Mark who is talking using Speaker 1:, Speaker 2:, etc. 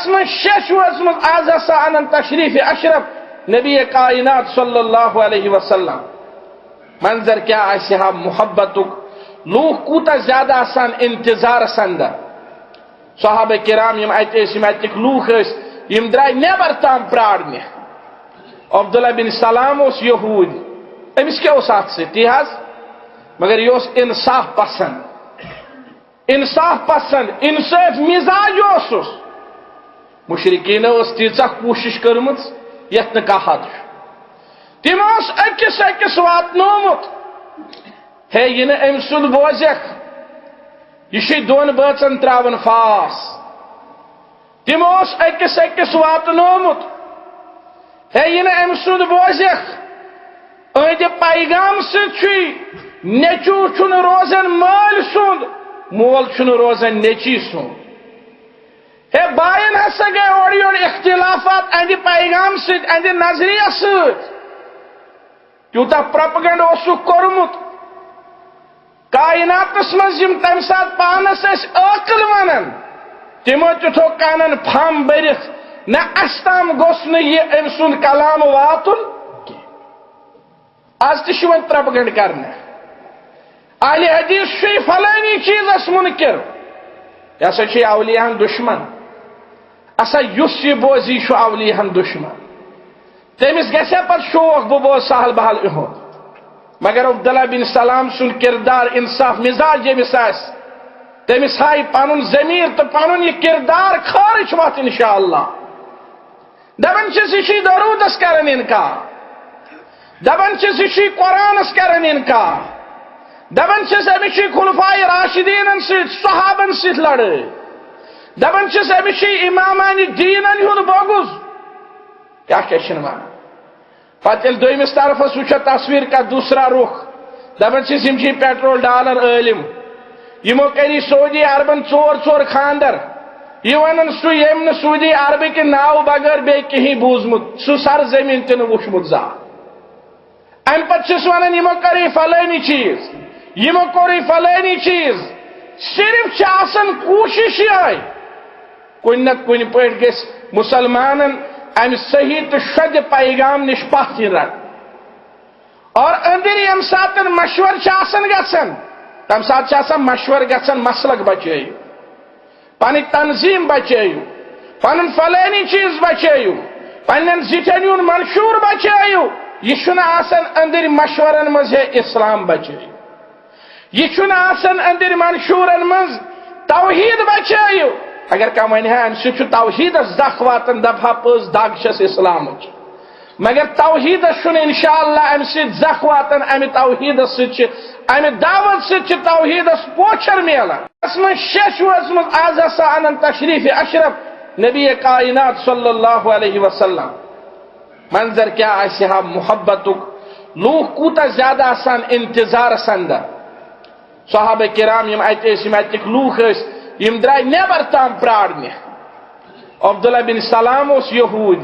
Speaker 1: من شش وزمز آز سان تشریف اشرف نبی کائنات صلی اللہ علیہ وسلم منظر کیا آسہا محبتک لوگ کوتا زیادہ آسان انتظار سندہ صحابہ کرام یم اتک لوگ یم درائی نیبر تام پرارنے عبداللہ بن سلام اس یہود امس کیا اس آت سے تیہاز مگر یہ اس انصاف پسند انصاف مزاج اس مشرکین اس تیزہ کوشش کرمت یتن کا حد تم اس اکس واتنومت ہے یہ نا ام سند بوزک یہ دون بچن تراون فاس تم اس اکس واتنومت ہے یہ نا ام سند بوزک اند پیغام سی نیچو چھن روزن مال سند مول چھن روزن نیچی سند ہے بائن ہسا گئے اور اختلافات اند پیغام ست اند نظریہ ست تیوتا پروپیگنڈ اوسک کورمت کائناتس مز یم تمہ سات پانس عقل ونن تمو تھو کانن پھم برتھ نہ اس تام گوس نہ یہ ام سند کلام واتن آج تہ ون پروپیگنڈ کرنا اہل حدیث چھ فلانی چیزس منکر یہ سا چھ اولیاء دشمن اسا یس یہ بوزی چھ اولیاء دشمن تمس گھے پہ شوق بہ بوز سہل بہل اہد مگر عبداللہ بن سلام سن کردار انصاف مزاج یمس تمس ہائی پن ضمیر تو پن یہ کردار خارج وت انشاءاللہ دپان چھس یہ درودس کران انکار دپان چھس یہ قرآنس کران انکار دپان چھس امس خلفائے راشدین ست صحابن ست لڑائی دپان چھس امس امامان دینن ہند بغض کیا ون پتہ دویمس طرف وچھو تصویر کا دوسرا رخ دپان چھس یم پیٹرول ڈالر عالم یمو کری سعودی عربن ژور خاندر یہ ونن سو یم نہ سعودی عرب کے ناو بغیر بے کہیں بوزمت سو سر زمین تہ وچھمت زا ام پتہ چھس ونن یمو کری فلانی چیز یمو کوری فلانی چیز صرف آسان کوشش یہ کن نہ کن پہ گس مسلمانن ام صحیح تو شد پیغام نش پتھ رٹ اور اندر یم سات مشور گھن تم سات مشور گھن مسلک بچائیو پن تنظیم بچائیو پن فلانی چیز بچائیو پن زٹن ہند منشور بچائیو یہ اندر مشورن مز ہے اسلام بچائیو یہ اندر منشورن مز توحید بچائیو اگر کم ون ام توحیدس دخ واتن دپا پز دگ چھس اسلام مگر توحیدس انشاءاللہ ام زخ واتن ام توحیدس ام دعوت ست توحیدس پوچھر ملان من شش وزمز آز سان تشریف اشرف نبی کائنات صلی اللہ علیہ وسلم منظر کیا آسہا محبتک لوگ کوتا زیادہ آسان انتظار سندہ صحابہ کرام یم اتک لوگ یم درائی نیبر تام پرارنے عبداللہ بن سلام اس یہود